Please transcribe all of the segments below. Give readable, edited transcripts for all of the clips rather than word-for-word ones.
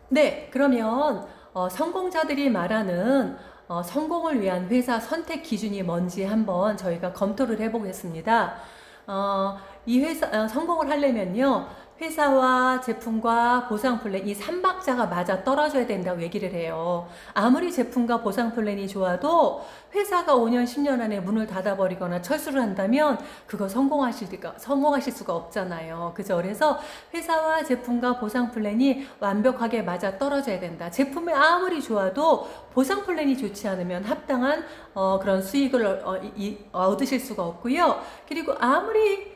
네, 그러면 성공자들이 말하는 성공을 위한 회사 선택 기준이 뭔지 한번 저희가 검토를 해보겠습니다. 이 회사 성공을 하려면요. 회사와 제품과 보상 플랜 이 삼박자가 맞아 떨어져야 된다고 얘기를 해요. 아무리 제품과 보상 플랜이 좋아도 회사가 5년, 10년 안에 문을 닫아버리거나 철수를 한다면 그거 성공하실 수가 없잖아요. 그죠? 그래서 회사와 제품과 보상 플랜이 완벽하게 맞아 떨어져야 된다. 제품이 아무리 좋아도 보상 플랜이 좋지 않으면 합당한 그런 수익을 얻으실 수가 없고요. 그리고 아무리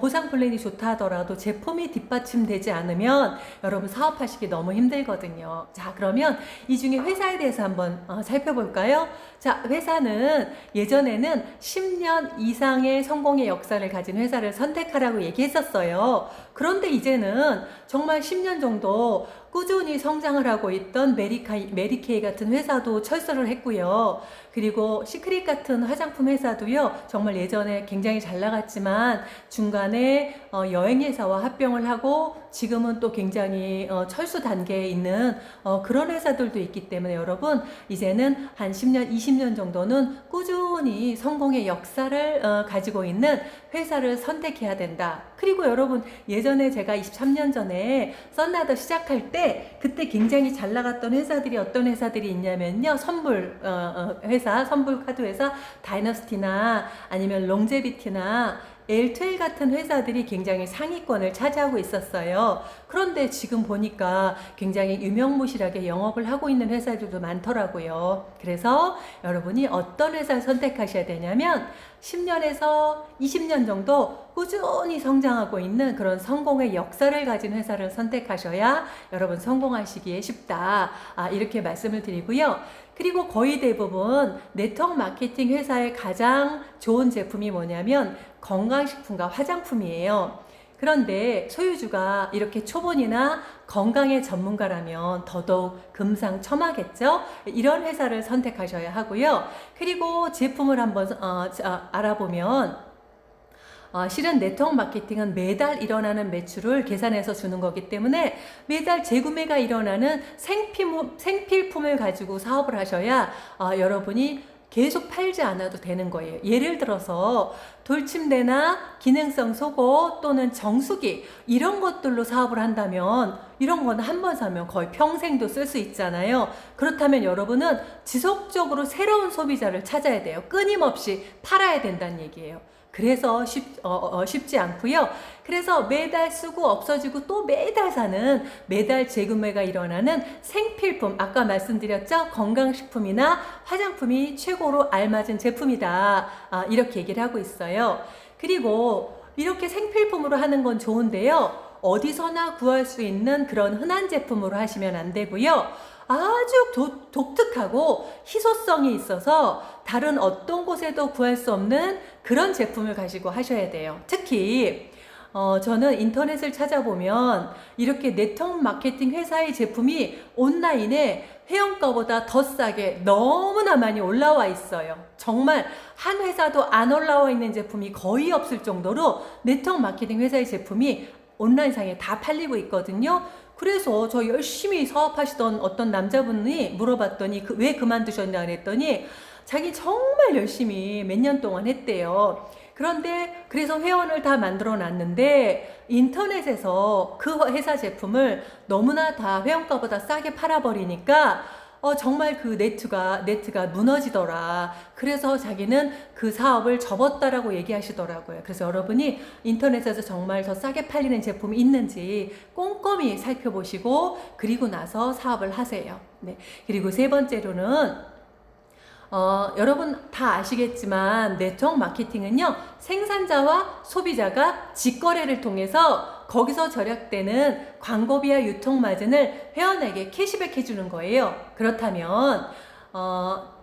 보상 플랜이 좋다 하더라도 제품이 뒷받침되지 않으면 여러분 사업하시기 너무 힘들거든요. 자, 그러면 이 중에 회사에 대해서 한번 살펴볼까요? 자, 회사는 예전에는 10년 이상의 성공의 역사를 가진 회사를 선택하라고 얘기했었어요. 그런데 이제는 정말 10년 정도 꾸준히 성장을 하고 있던 메리케이 같은 회사도 철수를 했고요. 그리고 시크릿 같은 화장품 회사도요, 정말 예전에 굉장히 잘 나갔지만 중간에 여행회사와 합병을 하고 지금은 또 굉장히 철수 단계에 있는 그런 회사들도 있기 때문에 여러분, 이제는 한 10년, 20년 정도는 꾸준히 성공의 역사를 가지고 있는 회사를 선택해야 된다. 그리고 여러분, 예전에 제가 23년 전에 썬나더 시작할 때 그때 굉장히 잘 나갔던 회사들이 어떤 회사들이 있냐면요, 선불 회사, 선불 카드 회사, 다이너스티나 아니면 롱제비티나 L2L 같은 회사들이 굉장히 상위권을 차지하고 있었어요. 그런데 지금 보니까 굉장히 유명무실하게 영업을 하고 있는 회사들도 많더라고요. 그래서 여러분이 어떤 회사를 선택하셔야 되냐면 10년에서 20년 정도 꾸준히 성장하고 있는 그런 성공의 역사를 가진 회사를 선택하셔야 여러분 성공하시기에 쉽다. 이렇게 말씀을 드리고요. 그리고 거의 대부분 네트워크 마케팅 회사의 가장 좋은 제품이 뭐냐면 건강식품과 화장품이에요. 그런데 소유주가 이렇게 초본이나 건강의 전문가라면 더더욱 금상첨화겠죠? 이런 회사를 선택하셔야 하고요. 그리고 제품을 한번 알아보면 실은 네트워크 마케팅은 매달 일어나는 매출을 계산해서 주는 거기 때문에 매달 재구매가 일어나는 생필품을 가지고 사업을 하셔야 여러분이 계속 팔지 않아도 되는 거예요. 예를 들어서 돌침대나 기능성 속옷 또는 정수기 이런 것들로 사업을 한다면 이런 건 한 번 사면 거의 평생도 쓸 수 있잖아요. 그렇다면 여러분은 지속적으로 새로운 소비자를 찾아야 돼요. 끊임없이 팔아야 된다는 얘기예요. 그래서 쉽지 않고요. 그래서 매달 쓰고 없어지고 또 매달 사는 매달 재구매가 일어나는 생필품, 아까 말씀드렸죠? 건강식품이나 화장품이 최고로 알맞은 제품이다. 이렇게 얘기를 하고 있어요. 그리고 이렇게 생필품으로 하는 건 좋은데요. 어디서나 구할 수 있는 그런 흔한 제품으로 하시면 안 되고요. 아주 독특하고 희소성이 있어서 다른 어떤 곳에도 구할 수 없는 그런 제품을 가지고 하셔야 돼요. 특히 저는 인터넷을 찾아보면 이렇게 네트워크 마케팅 회사의 제품이 온라인에 회원가보다 더 싸게 너무나 많이 올라와 있어요. 정말 한 회사도 안 올라와 있는 제품이 거의 없을 정도로 네트워크 마케팅 회사의 제품이 온라인상에 다 팔리고 있거든요. 그래서 저 열심히 사업하시던 어떤 남자분이 물어봤더니 왜 그만두셨냐 그랬더니 자기 정말 열심히 몇 년 동안 했대요. 그런데 그래서 회원을 다 만들어 놨는데 인터넷에서 그 회사 제품을 너무나 다 회원가보다 싸게 팔아버리니까 정말 그 네트가 무너지더라. 그래서 자기는 그 사업을 접었다라고 얘기하시더라고요. 그래서 여러분이 인터넷에서 정말 더 싸게 팔리는 제품이 있는지 꼼꼼히 살펴보시고 그리고 나서 사업을 하세요. 네. 그리고 세 번째로는 여러분 다 아시겠지만 네트워크 마케팅은요, 생산자와 소비자가 직거래를 통해서 거기서 절약되는 광고비와 유통마진을 회원에게 캐시백 해주는 거예요. 그렇다면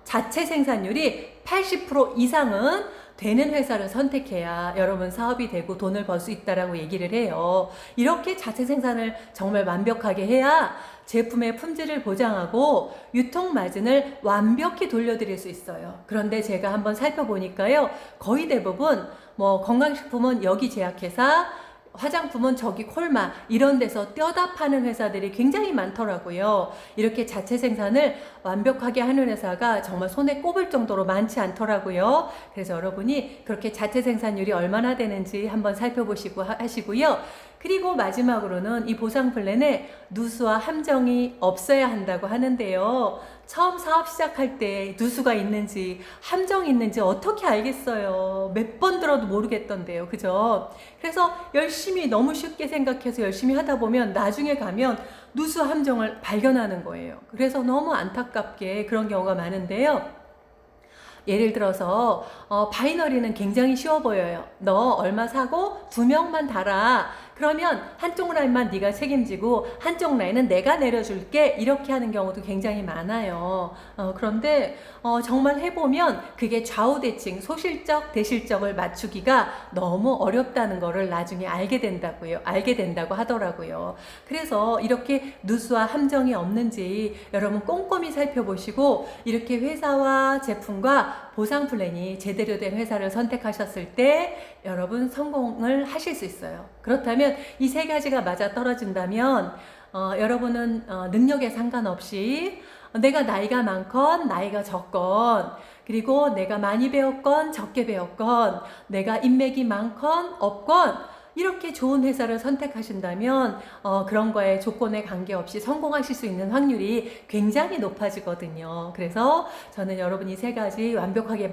자체 생산율이 80% 이상은 되는 회사를 선택해야 여러분 사업이 되고 돈을 벌 수 있다라고 얘기를 해요. 이렇게 자체 생산을 정말 완벽하게 해야 제품의 품질을 보장하고 유통 마진을 완벽히 돌려드릴 수 있어요. 그런데 제가 한번 살펴보니까요, 거의 대부분 건강식품은 여기 제약회사, 화장품은 저기 콜마 이런 데서 떼어다 파는 회사들이 굉장히 많더라고요. 이렇게 자체 생산을 완벽하게 하는 회사가 정말 손에 꼽을 정도로 많지 않더라고요. 그래서 여러분이 그렇게 자체 생산율이 얼마나 되는지 한번 살펴보시고 하시고요. 그리고 마지막으로는 이 보상 플랜에 누수와 함정이 없어야 한다고 하는데요. 처음 사업 시작할 때 누수가 있는지 함정이 있는지 어떻게 알겠어요. 몇 번 들어도 모르겠던데요. 그죠? 그래서 열심히 너무 쉽게 생각해서 열심히 하다 보면 나중에 가면 누수 함정을 발견하는 거예요. 그래서 너무 안타깝게 그런 경우가 많은데요. 예를 들어서 바이너리는 굉장히 쉬워 보여요. 너 얼마 사고 2명만 달아. 그러면 한쪽 라인만 네가 책임지고 한쪽 라인은 내가 내려줄게. 이렇게 하는 경우도 굉장히 많아요. 그런데 정말 해보면 그게 좌우대칭, 소실적, 대실적을 맞추기가 너무 어렵다는 거를 나중에 알게 된다고 하더라고요. 그래서 이렇게 누수와 함정이 없는지 여러분 꼼꼼히 살펴보시고 이렇게 회사와 제품과 보상 플랜이 제대로 된 회사를 선택하셨을 때 여러분 성공을 하실 수 있어요. 그렇다면 이 세 가지가 맞아 떨어진다면 여러분은 능력에 상관없이 내가 나이가 많건 나이가 적건 그리고 내가 많이 배웠건 적게 배웠건 내가 인맥이 많건 없건 이렇게 좋은 회사를 선택하신다면 그런 거에 조건에 관계없이 성공하실 수 있는 확률이 굉장히 높아지거든요. 그래서 저는 여러분이 세 가지 완벽하게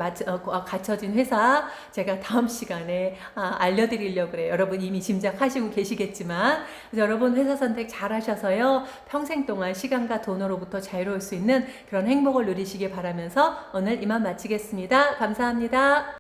갖춰진 회사 제가 다음 시간에 알려드리려고 그래요. 여러분 이미 짐작하시고 계시겠지만 여러분 회사 선택 잘 하셔서요. 평생 동안 시간과 돈으로부터 자유로울 수 있는 그런 행복을 누리시길 바라면서 오늘 이만 마치겠습니다. 감사합니다.